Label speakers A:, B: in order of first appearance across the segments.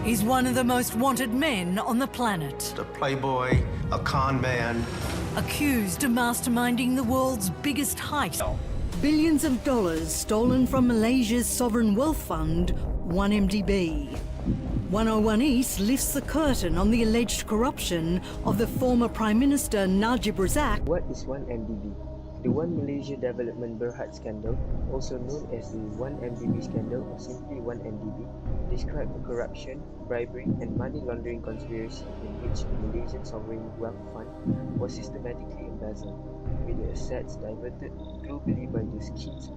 A: He's one of the most wanted men on the planet.
B: A playboy, a con man.
A: Accused of masterminding the world's biggest heist. Billions of dollars stolen from Malaysia's sovereign wealth fund, 1MDB. 101 East lifts the curtain on the alleged corruption of the former Prime Minister Najib Razak.
C: What is 1MDB? The One Malaysia Development Berhad scandal, also known as the 1MDB scandal or simply 1MDB, described a corruption, bribery and money laundering conspiracy in which the Malaysian Sovereign Wealth Fund was systematically embezzled, with the assets diverted globally by the scheme's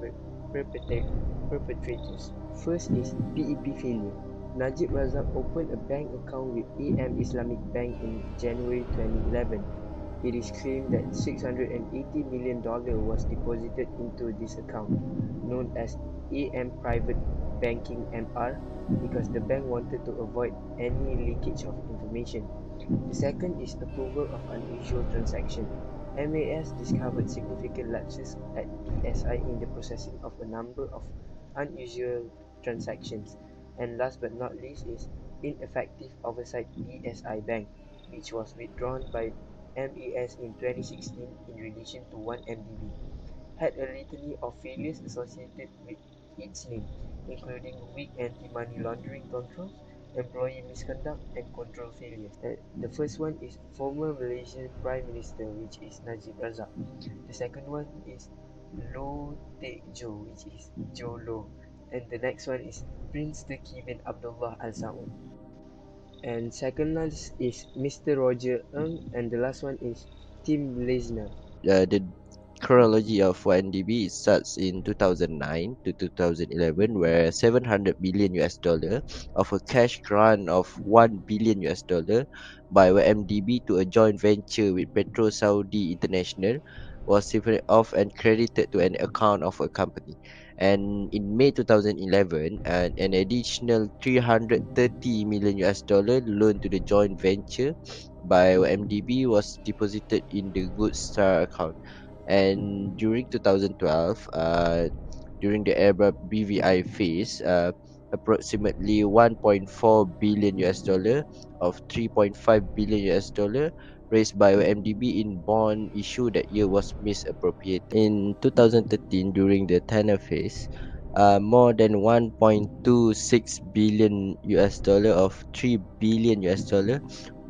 C: perpetrators. First is PEP failure. Najib Razak opened a bank account with AM Islamic Bank in January 2011. It is claimed that $680 million was deposited into this account, known as AM Private Banking MR, because the bank wanted to avoid any leakage of information. The second is approval of unusual transaction. MAS discovered significant lapses at BSI in the processing of a number of unusual transactions. And last but not least is ineffective oversight BSI Bank, which was withdrawn by MAS in 2016 in relation to 1MDB, had a litany of failures associated with its name, including weak anti-money laundering controls, employee misconduct, and control failures. The first one is former Malaysian Prime Minister, which is Najib Razak. The second one is Low Teck Jo, which is Jo Low. And the next one is Prince Turki bin Abdullah Al Saud. And second last is Mr. Roger Ng, and the last one is Tim Leisner.
D: The chronology of 1MDB starts in 2009 to 2011, where 700 million US dollar of a cash grant of 1 billion US dollar by 1MDB to a joint venture with Petro Saudi International was separated off and credited to an account of a company. And in May 2011, an additional 330 million US dollar loan to the joint venture by 1MDB was deposited in the Good Star account. And during 2012, during the era BVI phase, approximately 1.4 billion US dollar of 3.5 billion US dollar raised by MDB in bond issue that year was misappropriated. In 2013, during the tenor phase, more than 1.26 billion US dollar of 3 billion US dollar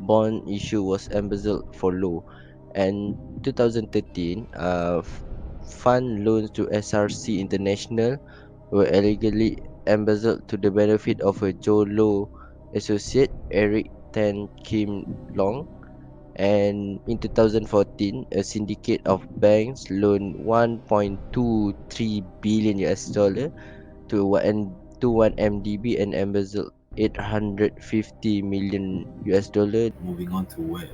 D: bond issue was embezzled for low. And 2013, fund loans to SRC International were illegally embezzled to the benefit of a Joe Low associate, Eric Tan Kim Long. And in 2014, a syndicate of banks loaned 1.23 billion US dollar to 1MDB and embezzled 850 million US dollar.
E: Moving on to where.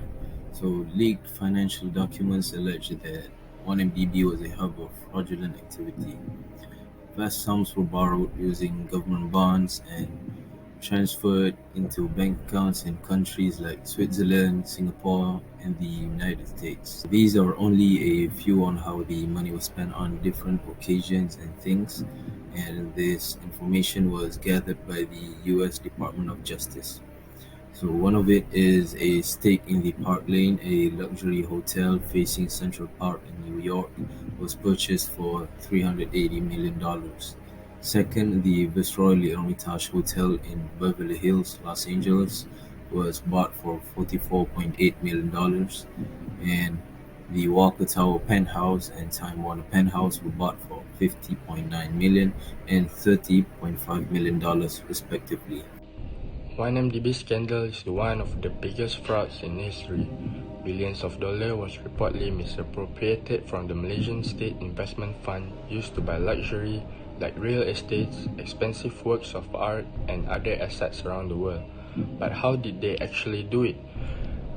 E: So leaked financial documents allege that 1MDB was a hub of fraudulent activity. Vast sums were borrowed using government bonds and transferred into bank accounts in countries like Switzerland, Singapore, and the United States. These are only a few on how the money was spent on different occasions and things, and this information was gathered by the US Department of Justice. So one of it is a stake in the Park Lane, a luxury hotel facing Central Park in New York, was purchased for $380 million. Second, the Viceroy Hermitage Hotel in Beverly Hills, Los Angeles, was bought for $44.8 million. And the Walker Tower Penthouse and Time Warner Penthouse were bought for $50.9 million and $30.5 million respectively.
F: 1MDB scandal is one of the biggest frauds in history. Billions of dollars was reportedly misappropriated from the Malaysian State Investment Fund used to buy luxury like real estates, expensive works of art, and other assets around the world. But how did they actually do it?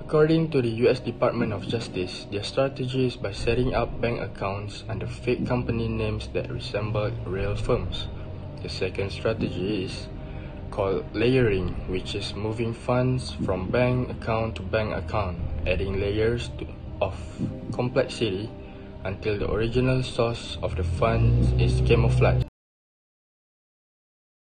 F: According to the US Department of Justice, their strategy is by setting up bank accounts under fake company names that resemble real firms. The second strategy is called layering, which is moving funds from bank account to bank account, adding layers of complexity until the original source of the funds is camouflaged.